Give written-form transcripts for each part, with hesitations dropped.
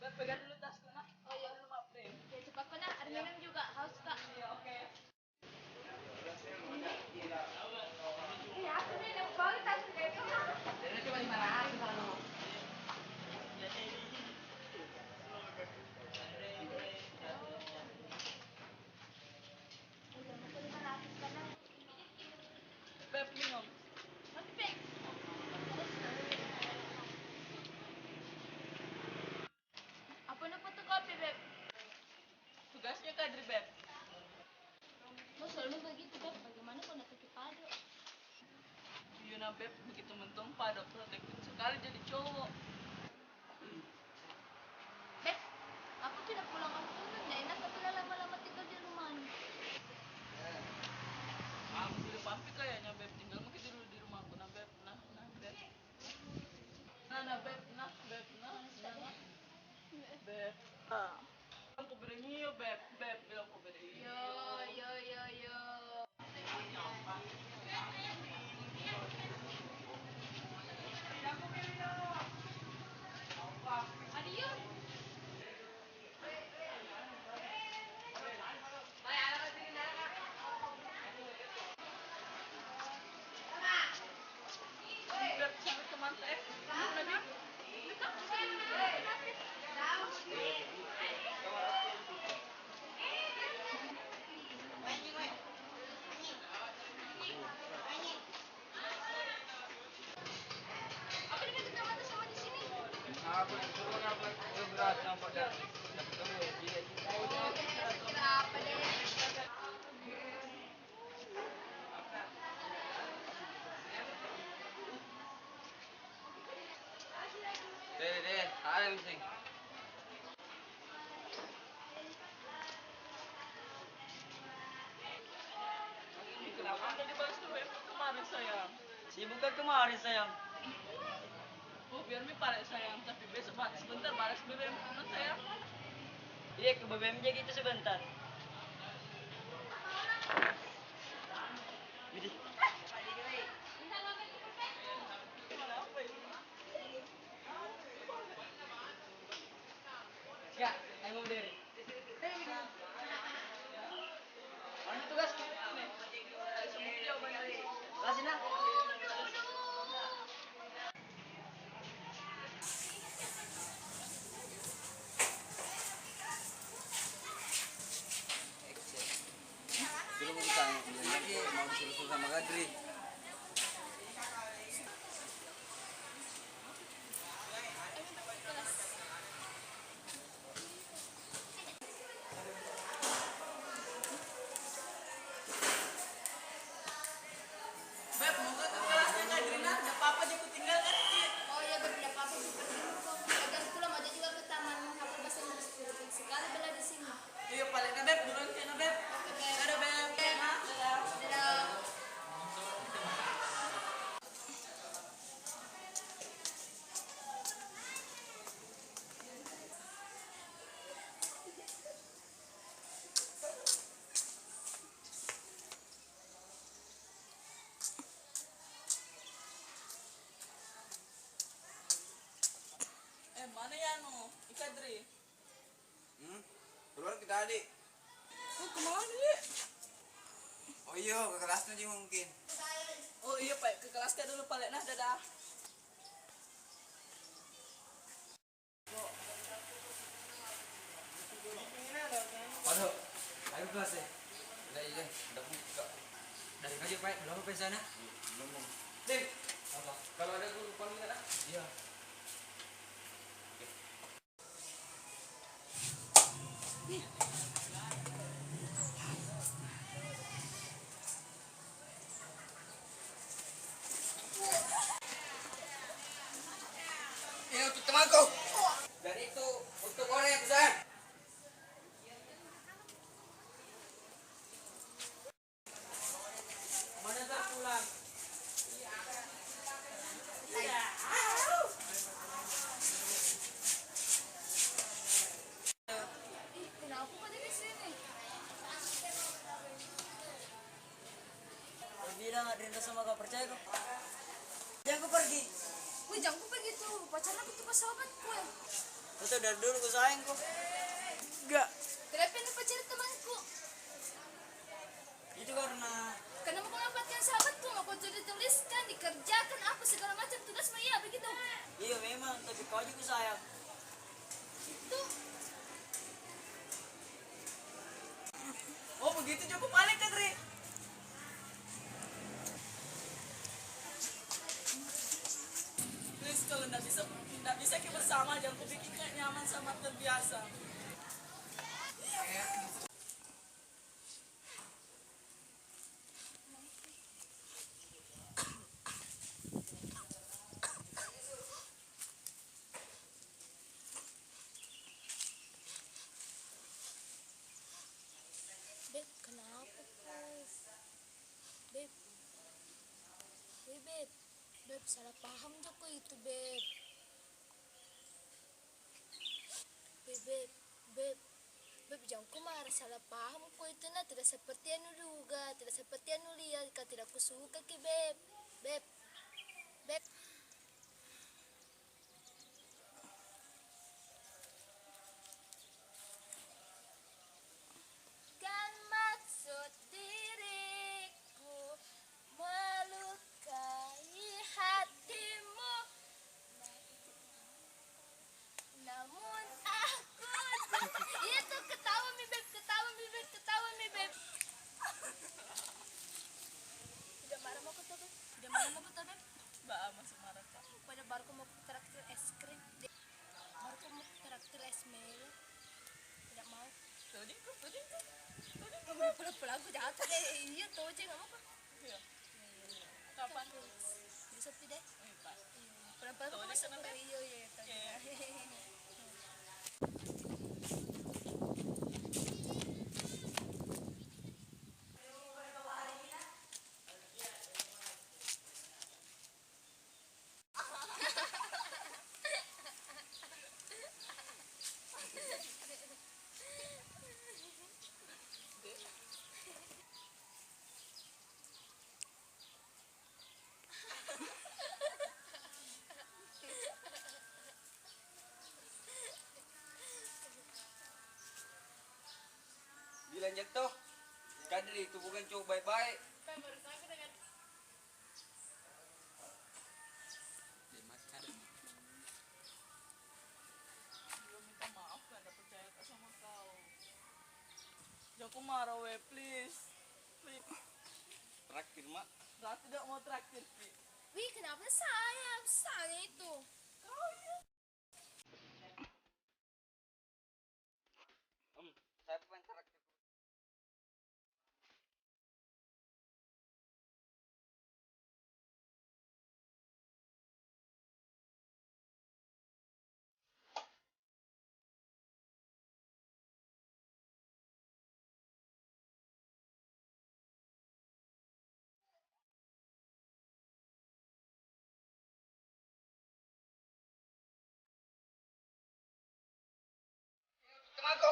Beb, pegang dulu tasku nak. Oh iya dulu maaf deh. Ya cepat kok nak, ada minum juga, haus kak. Iya oke. Iya aku nih, yang bawa tas kayak itu. Jadi cuma 500 kalau. Beb minum. Tapi Beb, apa nak fotokopi Beb? Tugasnya Kadri Beb. Lo selalu begitu Beb, bagaimana kau nak tutup padu? Yuna Beb begitu mentompa ada protektif sekali jadi cowok. Beb, aku tidak pulang kampung, tidak enak tapi lama-lama tinggal di rumah. Kamu sudah pampi kayaknya Beb, tinggal mungkin dulu di rumahku nah Beb, nah Beb. Nah Beb, nah. Beb. Bilang ku beri yuk Beb, bilang ku beri. Yo. Adios. Beb sampai teman saya. Nabi. Apa nih kita mata sama di sini? Aku disuruh nampak berat nampak dah. Ketemu dia. Kira apa deh? Deh, ada mesti. Kenapa anda dibahas tuh Beb kemarin sayang? Sibuk kan kemarin sayang. Oh biar mi paling sayang, tapi besok sebentar balas BBM teman sayang. Iya ke BBM aja gitu sebentar. Widih. Ya, ayo mau berdiri. Mana tugas? Jelasin lah. Dulu mau ditanya, lagi mau disuruh sama Kadri. Beb mau ke kelasnya Kadrina, ada papa dia tinggal kan? Oh iya Beb, tidak apa-apa juga agar pulang aja juga ke taman menghafal bahasa Inggris sekali bela di sini. Iya paling ke Beb duluan kena Beb. Oke Beb. Ada Beb. Dadah. Mana ya no? Ikadri. Keluar kita adik. Oh kemana dia? Oh iya, ke kelas nanti mungkin. Oh iya Pak, ke kelas ka dulu Pak. Nah dadah. Aduh, ayo kelas deh. Udah, udah buka. Dari aja Pak, berapa pesannya? Belum. Ding, apa? Kalau ada guru panggil ada? Iya. Ini untuk temanku. Dan itu untuk orang yang besar. Mana tak pulang? Kenapa kau di sini? Bilang Adriana sama gak percaya kok. Jangan aku pergi. Wih jangan begitu, pacaran aku tuh pas sahabatku ya. Terus tuh dari dulu gue sayang kok. Enggak. Kenapa ini pacar temanku? Itu karena Karena mau memanfaatkan sahabatku, mau kau tuliskan, dikerjakan apa segala macam tugas mah iya begitu. iya memang, tapi kau juga sayang. Itu Oh begitu cukup balik kan Ri? Please kalau nggak bisa kita bersama aja, aku bikin kayak nyaman sama terbiasa. Beb, kenapa Beb? Beb, Beb, Beb, salah paham Joko itu Beb. Beb, Beb, Beb, jangan kau marah, salah paham kau itu nah tidak seperti anu duga, tidak seperti anu lihat, kau tidak kusuka ke Beb. Beb, Beb. Kan maksud diriku melukai hatimu, namun aku itu ketawa mi Beb, ketawa mi Beb, ketawa mi Beb. Tidak marah mau ketawa Beb, tidak marah mau ketawa Beb. Mbak masih marah kak. Pada baru kau mau traktir es krim, baru kau mau traktir es melo, tidak mau. Tuding kok. Pelaku jahat deh, iya tuh aja nggak apa-apa. Iya. Kapan? Bisa tidak? Pak. Pelan-pelan Tahu kau aja masuk kan, ke Beb? iya iya. Tahu Iya. aja. Bilang jatuh. Kadri itu bukan cowok baik-baik. Gue minta maaf gak ada percaya Kak sama kau. Jangan aku marah we please. Please. Traktir mak. Gak tidak mau traktir Pi. Wih, kenapa saya itu? Kau ya. Saya pengen traktir. Temanku.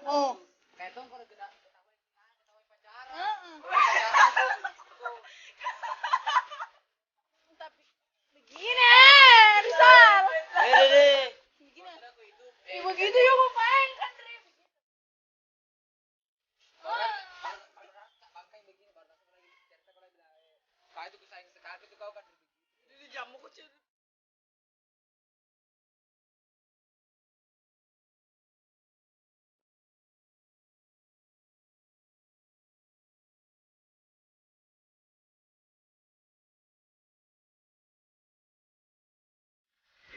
Oh. Kayak tuh kalau tidak pacaran. Tapi begini, Rizal. deh. Begini. Begitu ya mau main kan Ri. Bangkai begini baru aku lagi cerita kau lagi bilang. Kau itu kusayang sekali itu kau kan. Jadi jamu kecil.